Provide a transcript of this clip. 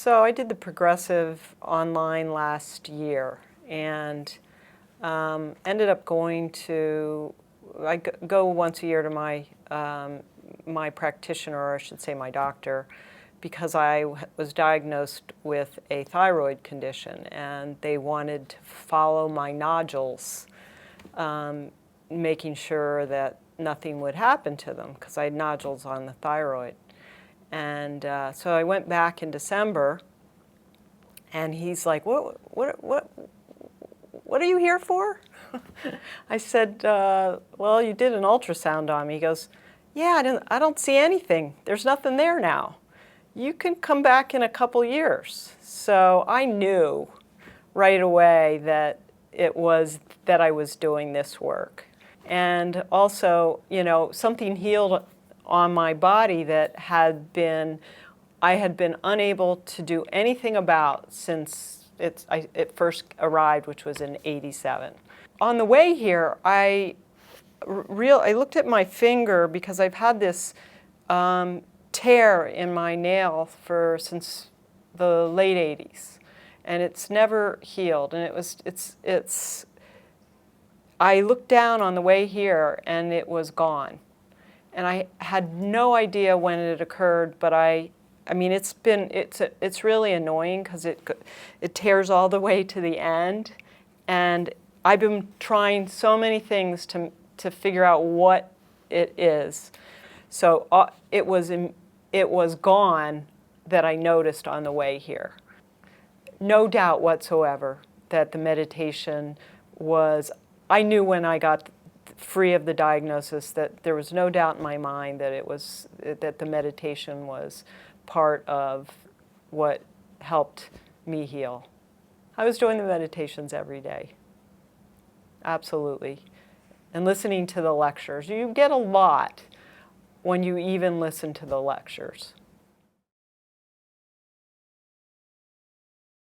So I did the progressive online last year and ended up going to, I go once a year to my practitioner, or I should say my doctor, because I was diagnosed with a thyroid condition and they wanted to follow my nodules, making sure that nothing would happen to them because I had nodules on the thyroid. And so I went back in December, and he's like, what are you here for? I said, well, you did an ultrasound on me. He goes, yeah, I don't see anything. There's nothing there now. You can come back in a couple years. So I knew right away that that I was doing this work. And also, you know, something healed on my body that I had been unable to do anything about since it first arrived, which was in '87. On the way here, I looked at my finger because I've had this tear in my nail since the late '80s, and it's never healed. And I looked down on the way here, and it was gone. And I had no idea when it occurred, but I mean, it's really annoying because it tears all the way to the end, and I've been trying so many things to figure out what it is. So it was gone that I noticed on the way here. No doubt whatsoever that the meditation was. I knew when I got free of the diagnosis that there was no doubt in my mind that the meditation was part of what helped me heal. I was doing the meditations every day, absolutely, and listening to the lectures. You get a lot when you even listen to the lectures.